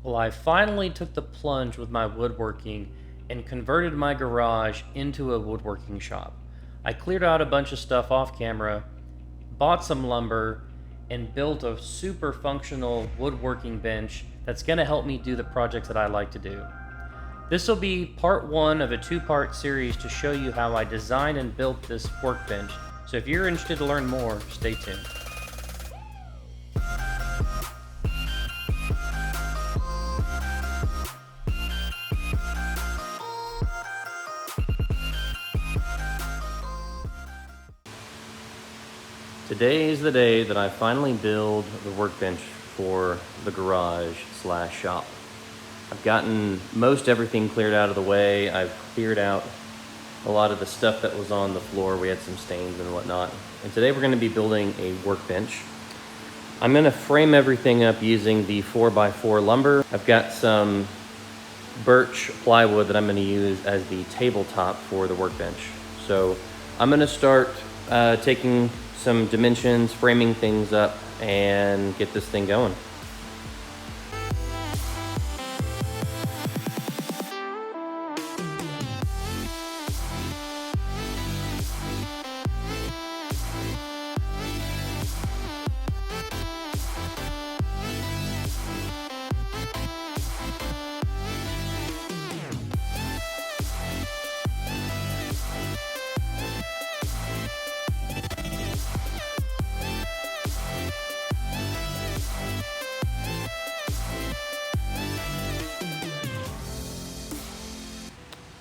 Well, I finally took the plunge with my woodworking and converted my garage into a woodworking shop. I cleared out a bunch of stuff off camera, bought some lumber, and built a super functional woodworking bench that's going to help me do the projects that I like to do. This will be part one of a two-part series to show you how I designed and built this workbench. So if you're interested to learn more, stay tuned. Today is the day that I finally build the workbench for the garage slash shop. I've gotten most everything cleared out of the way. I've cleared out a lot of the stuff that was on the floor. We had some stains and whatnot. And today we're going to be building a workbench. I'm going to frame everything up using the 4x4 lumber. I've got some birch plywood that I'm going to use as the tabletop for the workbench. So I'm going to start taking some dimensions, framing things up, and get this thing going.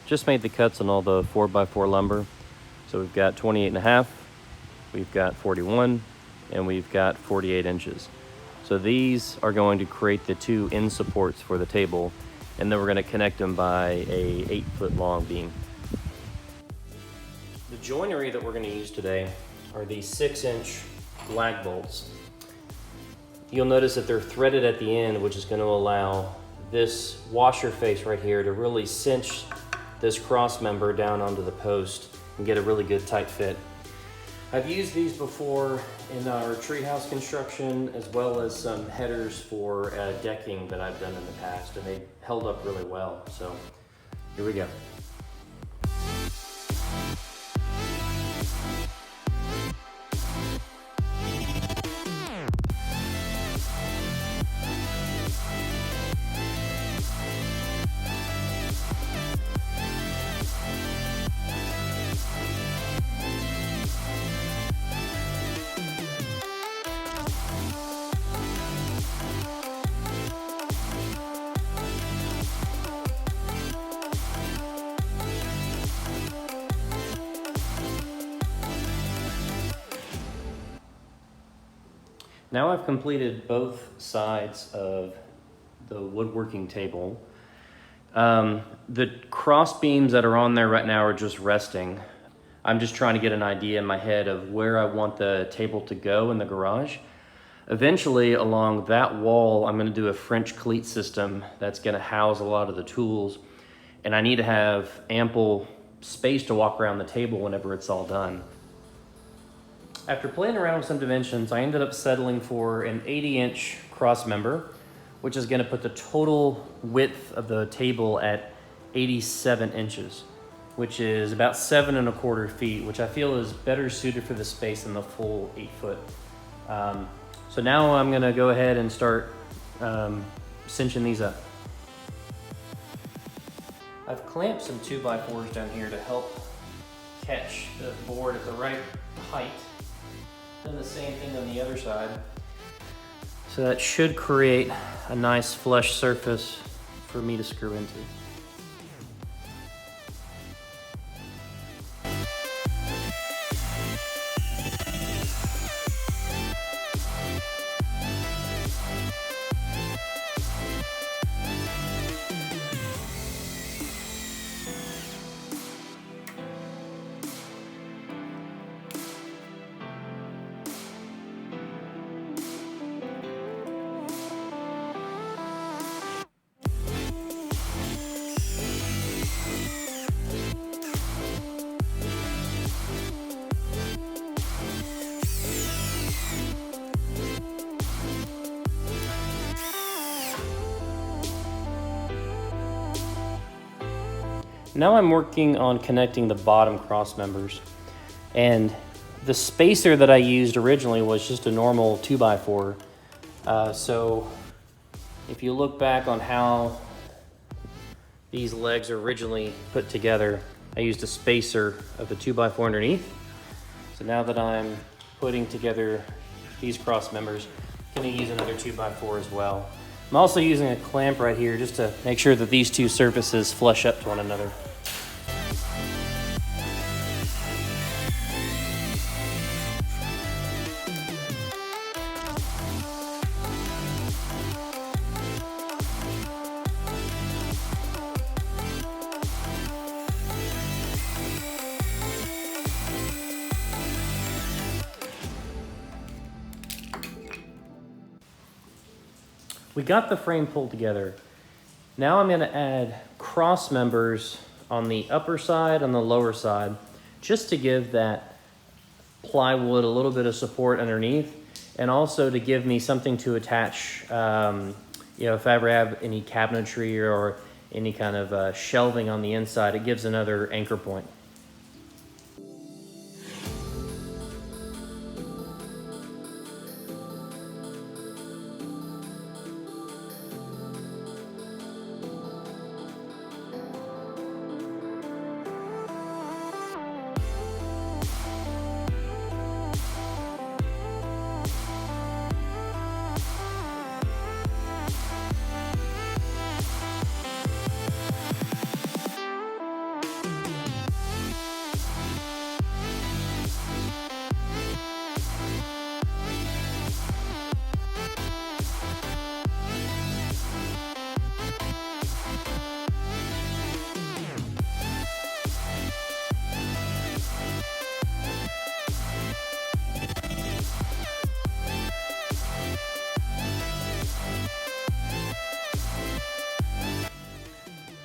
Just made the cuts on all the 4x4 lumber. So we've got 28.5, we've got 41, and we've got 48 inches. So these are going to create the two end supports for the table, and then we're going to connect them by a 8-foot long beam. The joinery that we're going to use today are these 6-inch lag bolts. You'll notice that they're threaded at the end, which is going to allow this washer face right here to really cinch this cross member down onto the post and get a really good tight fit. I've used these before in our treehouse construction, as well as some headers for decking that I've done in the past, and they held up really well. So here we go. Now I've completed both sides of the woodworking table. The cross beams that are on there right now are just resting. I'm just trying to get an idea in my head of where I want the table to go in the garage. Eventually, along that wall, I'm gonna do a French cleat system that's gonna house a lot of the tools, and I need to have ample space to walk around the table whenever it's all done. After playing around with some dimensions, I ended up settling for an 80-inch cross member, which is going to put the total width of the table at 87 inches, which is about 7¼ feet, which I feel is better suited for the space than the full 8-foot. So now I'm going to go ahead and start cinching these up. I've clamped some 2x4s down here to help catch the board at the right height. Done the same thing on the other side. So that should create a nice flush surface for me to screw into. Now I'm working on connecting the bottom cross members, and the spacer that I used originally was just a normal 2x4. So if you look back on how these legs are originally put together, I used a spacer of a 2x4 underneath. So now that I'm putting together these cross members, I'm gonna use another 2x4 as well. I'm also using a clamp right here just to make sure that these two surfaces flush up to one another. We got the frame pulled together. Now I'm gonna add cross members on the upper side, on the lower side, just to give that plywood a little bit of support underneath, and also to give me something to attach, if I ever have any cabinetry or any kind of shelving on the inside, it gives another anchor point.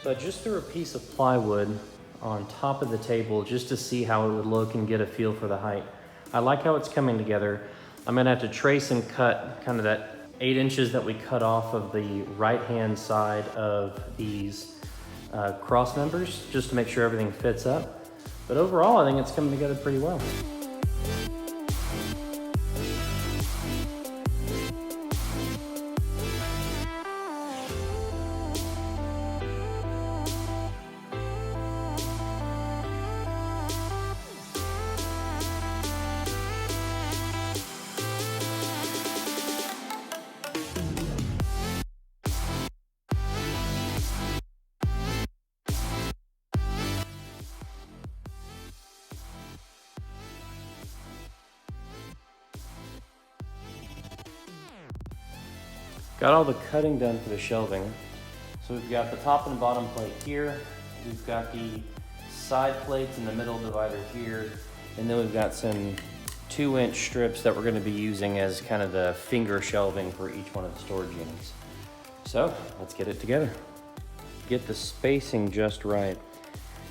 So I just threw a piece of plywood on top of the table just to see how it would look and get a feel for the height. I like how it's coming together. I'm gonna have to trace and cut kind of that 8 inches that we cut off of the right-hand side of these cross members just to make sure everything fits up. But overall, I think it's coming together pretty well. Got all the cutting done for the shelving. So we've got the top and bottom plate here. We've got the side plates and the middle divider here. And then we've got some 2-inch strips that we're gonna be using as kind of the finger shelving for each one of the storage units. So let's get it together. Get the spacing just right.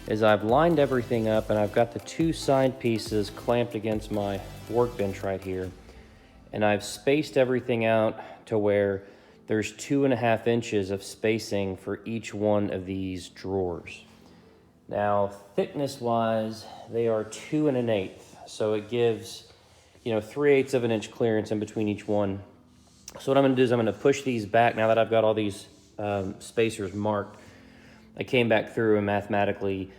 As I've lined everything up and I've got the 2 side pieces clamped against my workbench right here. And I've spaced everything out to where there's 2.5 inches of spacing for each one of these drawers. Now, thickness-wise, they are 2 1/8, so it gives, 3/8 of an inch clearance in between each one. So what I'm gonna do is I'm gonna push these back now that I've got all these spacers marked. I came back through and mathematically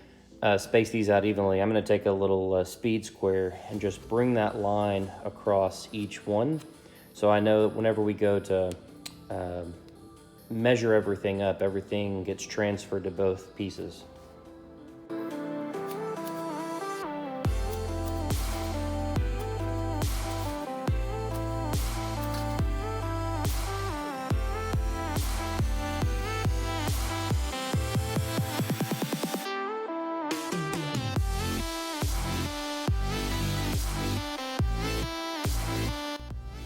space these out evenly. I'm gonna take a little speed square and just bring that line across each one. So I know whenever we go to measure everything up, everything gets transferred to both pieces.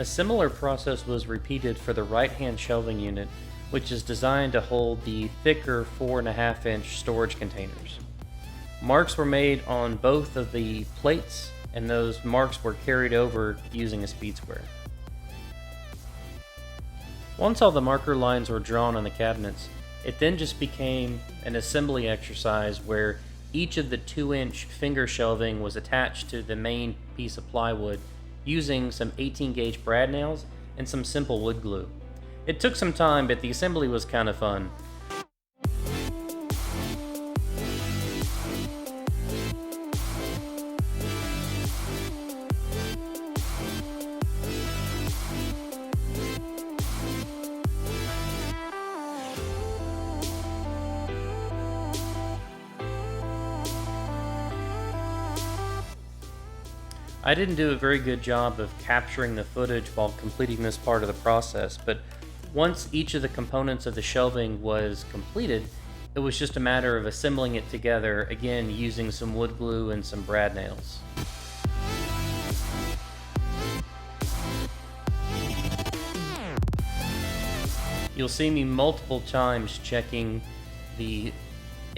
A similar process was repeated for the right-hand shelving unit, which is designed to hold the thicker 4.5-inch storage containers. Marks were made on both of the plates, and those marks were carried over using a speed square. Once all the marker lines were drawn on the cabinets, It then just became an assembly exercise where each of the 2-inch finger shelving was attached to the main piece of plywood using some 18 gauge brad nails and some simple wood glue. It took some time, but the assembly was kind of fun. I didn't do a very good job of capturing the footage while completing this part of the process, but once each of the components of the shelving was completed, it was just a matter of assembling it together, again using some wood glue and some brad nails. You'll see me multiple times checking the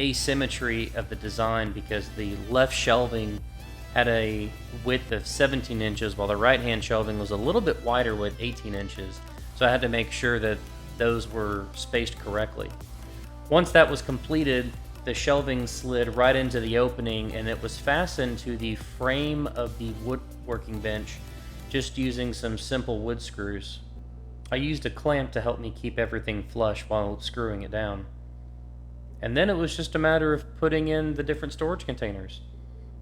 asymmetry of the design because the left shelving had a width of 17 inches while the right hand shelving was a little bit wider with 18 inches. So I had to make sure that those were spaced correctly. Once that was completed, the shelving slid right into the opening and it was fastened to the frame of the woodworking bench just using some simple wood screws. I used a clamp to help me keep everything flush while screwing it down. And then it was just a matter of putting in the different storage containers.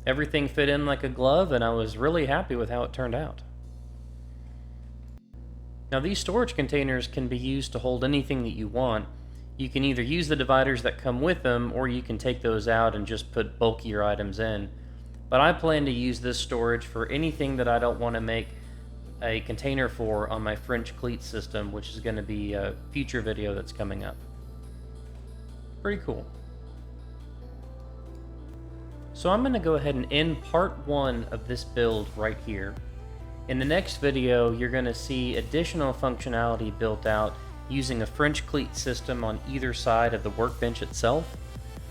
Everything fit in like a glove, and I was really happy with how it turned out. Now, these storage containers can be used to hold anything that you want. You can either use the dividers that come with them, or you can take those out and just put bulkier items in. But I plan to use this storage for anything that I don't want to make a container for on my French cleat system, which is going to be a future video that's coming up. Pretty cool. So I'm going to go ahead and end part 1 of this build right here. In the next video, you're going to see additional functionality built out using a French cleat system on either side of the workbench itself.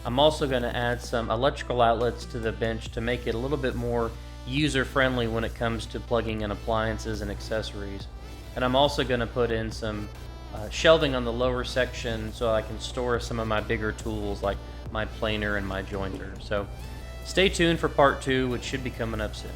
I'm also going to add some electrical outlets to the bench to make it a little bit more user-friendly when it comes to plugging in appliances and accessories. And I'm also going to put in some shelving on the lower section so I can store some of my bigger tools like my planer and my jointer. So stay tuned for part 2, which should be coming up soon.